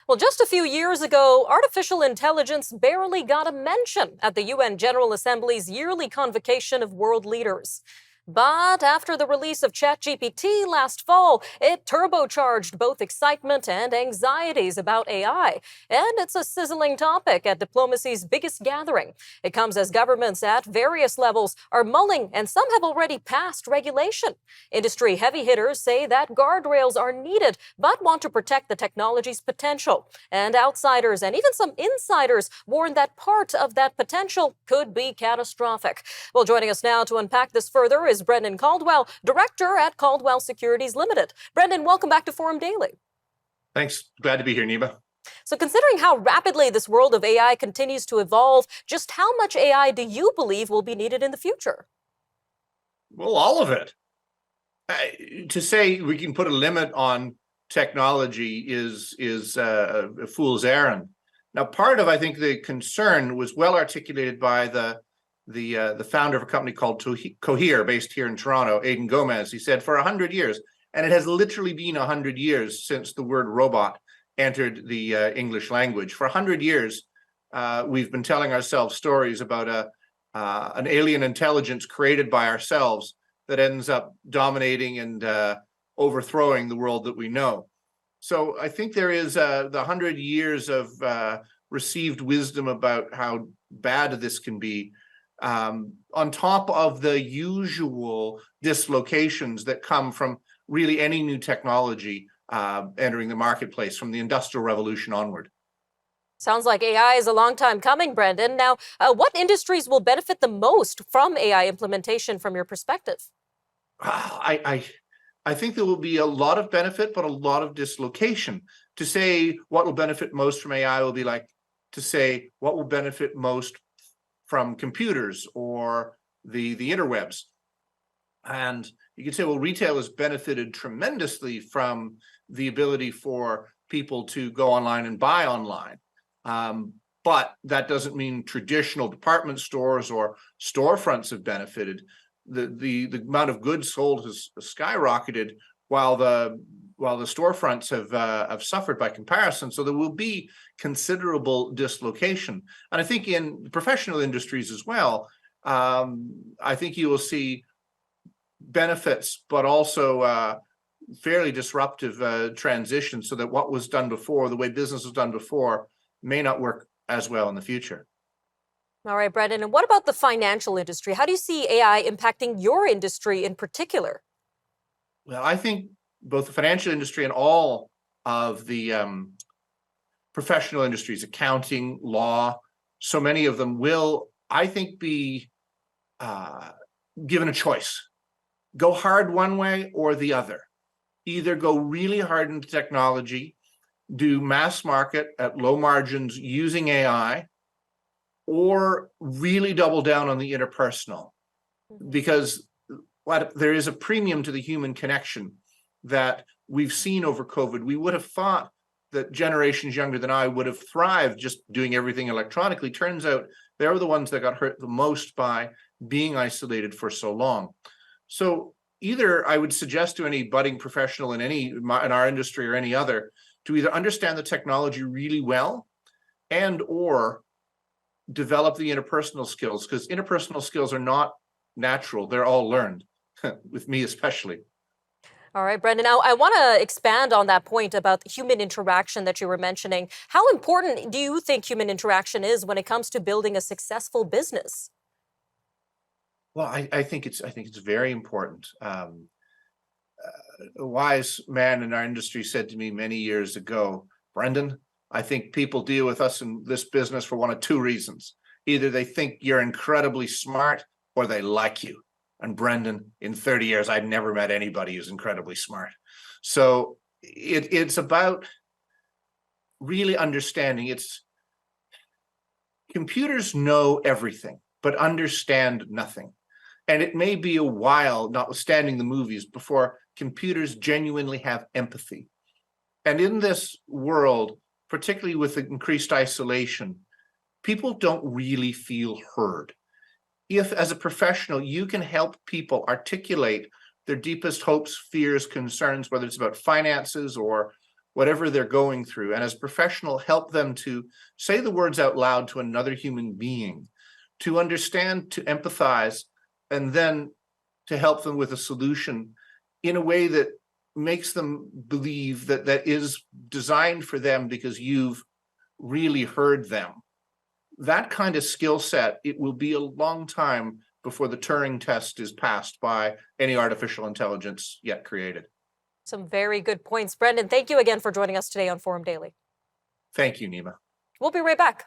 Well, just a few years ago, artificial intelligence barely got a mention at the UN General Assembly's yearly convocation of world leaders. But after the release of ChatGPT last fall, it turbocharged both excitement and anxieties about AI. And it's a sizzling topic at diplomacy's biggest gathering. It comes as governments at various levels are mulling, and some have already passed regulation. Industry heavy hitters say that guardrails are needed, but want to protect the technology's potential. And outsiders and even some insiders warn that part of that potential could be catastrophic. Well, joining us now to unpack this further is Brendan Caldwell, director at Caldwell Securities Ltd. Brendan, welcome back to Forum Daily. Thanks. Glad to be here, Nima. So considering how rapidly this world of AI continues to evolve, just how much AI do you believe will be needed in the future? Well, all of it. To say we can put a limit on technology is a fool's errand. Now, part of, I think, the concern was well articulated by the founder of a company called Cohere, based here in Toronto, Aidan Gomez. He said, for 100 years, and it has literally been 100 years since the word robot entered the English language. For 100 years, we've been telling ourselves stories about an alien intelligence created by ourselves that ends up dominating and overthrowing the world that we know. So I think there is the 100 years of received wisdom about how bad this can be, on top of the usual dislocations that come from really any new technology entering the marketplace from the Industrial Revolution onward. Sounds like AI is a long time coming, Brendan. Now, what industries will benefit the most from AI implementation from your perspective? I think there will be a lot of benefit, but a lot of dislocation. To say what will benefit most from AI will be like to say what will benefit most from computers or the interwebs. And you could say, well, retail has benefited tremendously from the ability for people to go online and buy online. But that doesn't mean traditional department stores or storefronts have benefited. The amount of goods sold has skyrocketed while the storefronts have suffered by comparison. So there will be considerable dislocation. And I think in professional industries as well, I think you will see benefits, but also fairly disruptive transitions, so that what was done before, the way business was done before, may not work as well in the future. All right, Brendan, and what about the financial industry? How do you see AI impacting your industry in particular? Well, I think both the financial industry and all of the professional industries, accounting, law, so many of them will, I think, be given a choice. Go hard one way or the other. Either go really hard into technology, do mass market at low margins using AI, or really double down on the interpersonal. Because there is a premium to the human connection that we've seen over COVID. We would have thought that generations younger than I would have thrived just doing everything electronically. Turns out they're the ones that got hurt the most by being isolated for so long. So either I would suggest to any budding professional in our industry or any other to either understand the technology really well and or develop the interpersonal skills, because interpersonal skills are not natural. They're all learned, with me especially. All right, Brendan. Now, I want to expand on that point about human interaction that you were mentioning. How important do you think human interaction is when it comes to building a successful business? Well, I think it's very important. A wise man in our industry said to me many years ago, Brendan, I think people deal with us in this business for one of two reasons. Either they think you're incredibly smart or they like you. And Brendan, in 30 years, I've never met anybody who's incredibly smart. So it's about really understanding. Computers know everything, but understand nothing. And it may be a while, notwithstanding the movies, before computers genuinely have empathy. And in this world, particularly with increased isolation, people don't really feel heard. If, as a professional, you can help people articulate their deepest hopes, fears, concerns, whether it's about finances or whatever they're going through, and as a professional, help them to say the words out loud to another human being, to understand, to empathize, and then to help them with a solution in a way that makes them believe that that is designed for them because you've really heard them. That kind of skill set, it will be a long time before the Turing test is passed by any artificial intelligence yet created. Some very good points. Brendan, thank you again for joining us today on Forum Daily. Thank you, Nima. We'll be right back.